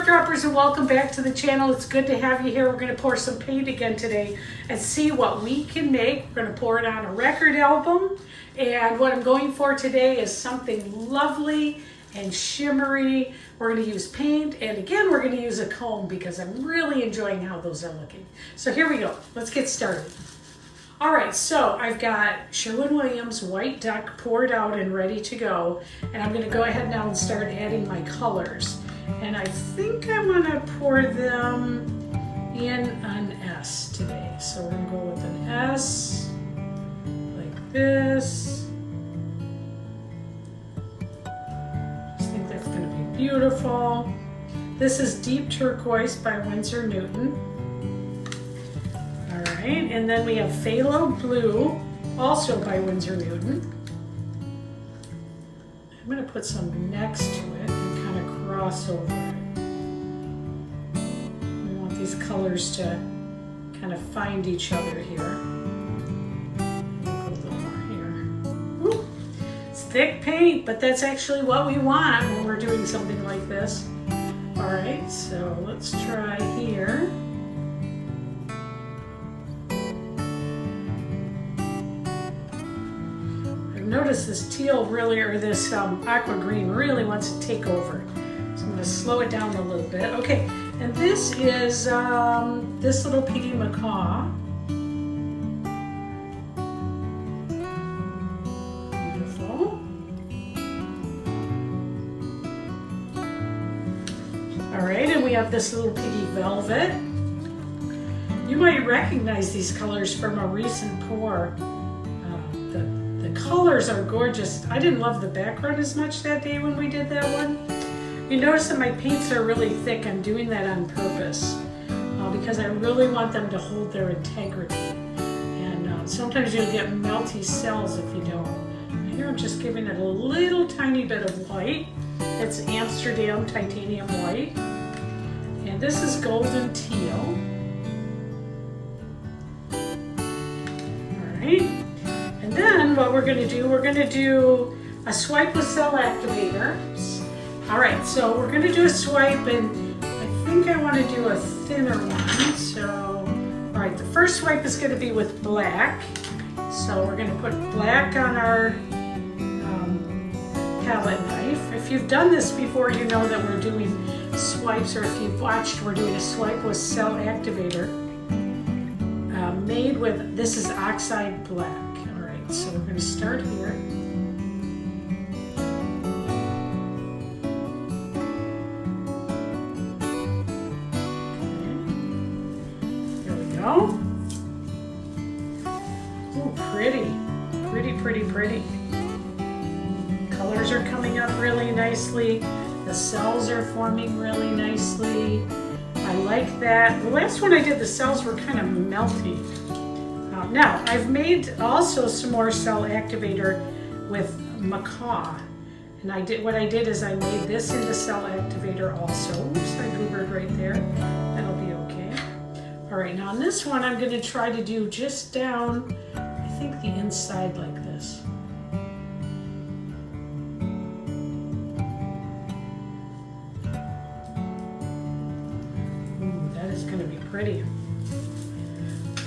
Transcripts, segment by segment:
Spark Droppers, and welcome back to the channel. It's good to have you here. We're going to pour some paint again today and see what we can make. We're going to pour it on a record album, and what I'm going for today is something lovely and shimmery. We're going to use paint, and again we're going to use a comb because I'm really enjoying how those are looking. So here we go. Let's get started. All right, so I've got Sherwin-Williams White Duck poured out and ready to go, and I'm going to go ahead now and start adding my colors. And I think I'm going to pour them in an S today. So we're going to go with an S, like this. I just think that's going to be beautiful. This is Deep Turquoise by Winsor Newton. All right, and then we have Phthalo Blue, also by Winsor Newton. I'm going to put some next to it and kind of cross over it. We want these colors to kind of find each other here. Put a little more here. Ooh, it's thick paint, but that's actually what we want when we're doing something like this. All right, so let's try here. Notice this teal really, or this aqua green really wants to take over. So I'm going to slow it down a little bit. Okay, and this is this little piggy macaw. Beautiful. All right, and we have this little piggy velvet. You might recognize these colors from a recent pour. The colors are gorgeous. I didn't love the background as much that day when we did that one. You notice that my paints are really thick. I'm doing that on purpose because I really want them to hold their integrity. And sometimes you'll get melty cells if you don't. Here I'm just giving it a little tiny bit of white. It's Amsterdam titanium white. And this is golden teal. All right. And then what we're going to do a swipe with cell activators. All right, so we're going to do a swipe, and I think I want to do a thinner one. So, all right, the first swipe is going to be with black. So we're going to put black on our palette knife. If you've done this before, you know that we're doing swipes, or if you've watched, we're doing a swipe with cell activator made with, this is oxide black. So we're going to start here. Okay. There we go. Oh, pretty. Pretty, pretty, pretty. Colors are coming up really nicely. The cells are forming really nicely. I like that. The last one I did, the cells were kind of melty. Now, I've made also some more cell activator with macaw. And what I did is I made this into cell activator also. Oops, I goobered right there. That'll be okay. All right, now on this one, I'm going to try to do just down, I think the inside like this. Ooh, that is going to be pretty.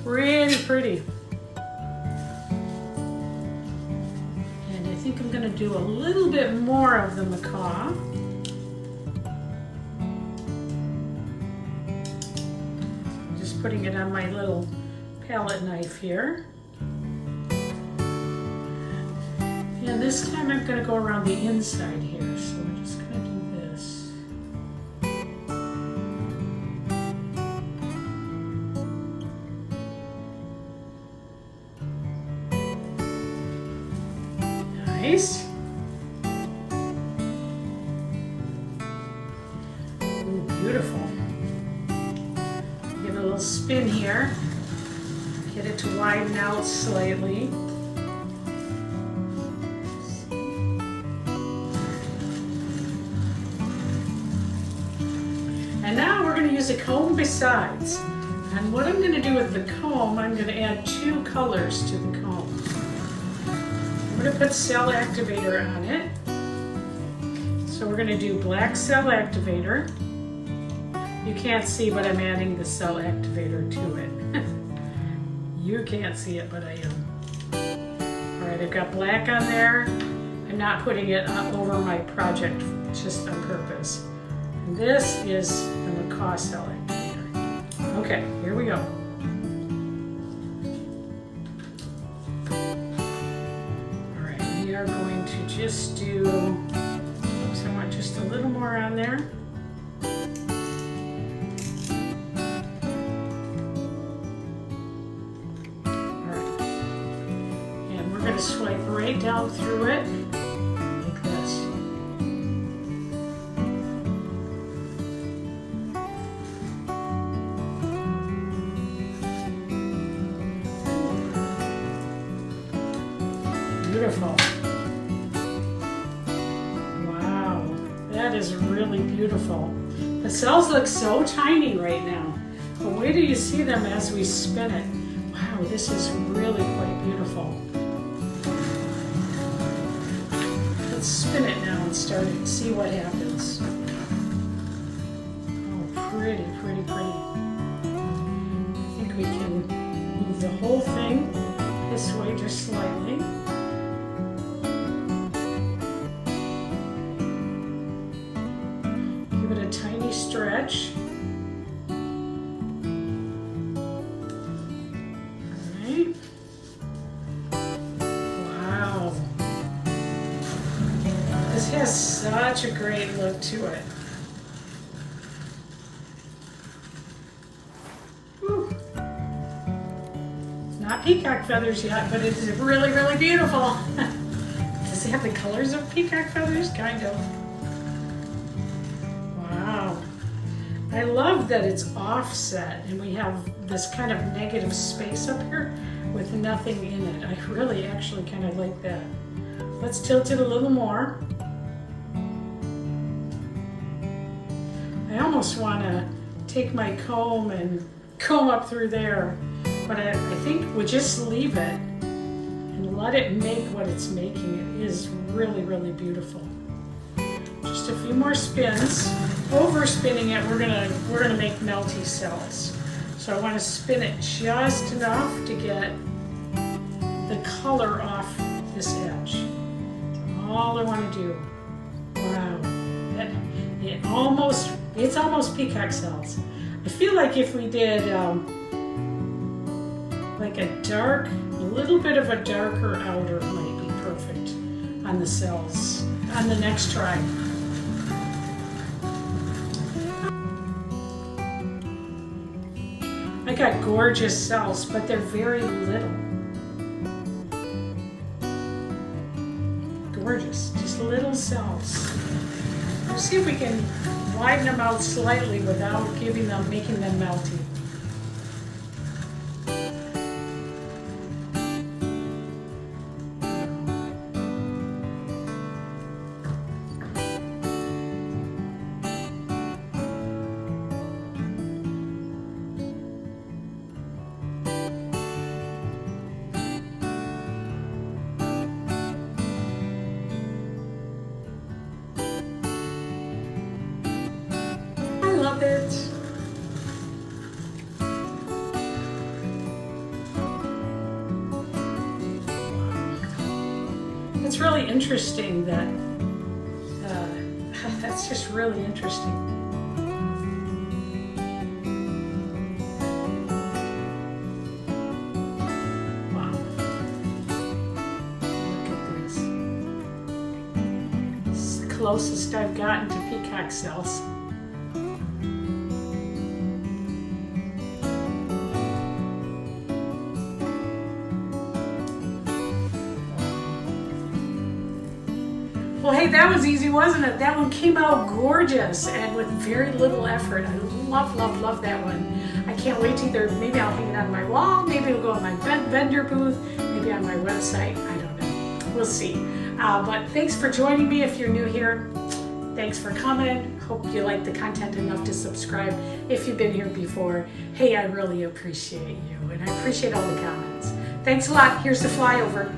Really pretty. And I think I'm going to do a little bit more of the macaw. Just putting it on my little palette knife here. And this time I'm going to go around the inside here. So we're just going to do this. Nice. Ooh, beautiful. Give it a little spin here. Get it to widen out slightly. And now we're going to use a comb besides. And what I'm going to do with the comb, I'm going to add two colors to the comb. I'm going to put cell activator on it. So we're going to do black cell activator. You can't see, but I'm adding the cell activator to it. You can't see it, but I am. All right, I've got black on there. I'm not putting it over my project just on purpose. And this is the macaw cell activator. Okay, here we go. All right, we are going to just do, oops, I want just a little more on there. Swipe right down through it like this. Beautiful. Wow, that is really beautiful. The cells look so tiny right now, but wait till you see them as we spin it. Wow, this is really quite beautiful. Let's spin it now and start it and see what happens. Oh, pretty, pretty, pretty. I think we can move the whole thing this way just slightly. Give it a tiny stretch. This has such a great look to it. Whew. Not peacock feathers yet, but it is really, really beautiful. Does it have the colors of peacock feathers? Kind of. Wow. I love that it's offset and we have this kind of negative space up here with nothing in it. I really actually kind of like that. Let's tilt it a little more. I almost want to take my comb and comb up through there, but I think we'll just leave it and let it make what it's making. It is really, really beautiful. Just a few more spins. Over spinning it, we're gonna make melty cells. So I want to spin it just enough to get the color off this edge. That's all I want to do. Wow, it's almost peacock cells. I feel like if we did like a little bit of a darker outer might be perfect on the cells on the next try. I got gorgeous cells, but they're very little. Gorgeous, just little cells. Let's see if we can widen them out slightly without making them melty. Love it. It's really interesting that that's just really interesting. Wow. Look at this. This is the closest I've gotten to peacock cells. Well, hey, that was easy, wasn't it? That one came out gorgeous and with very little effort. I love, love, love that one. I can't wait to maybe I'll hang it on my wall, maybe it'll go on my vendor booth, maybe on my website. I don't know. We'll see. But thanks for joining me if you're new here. Thanks for coming. Hope you like the content enough to subscribe if you've been here before. Hey, I really appreciate you, and I appreciate all the comments. Thanks a lot. Here's the flyover.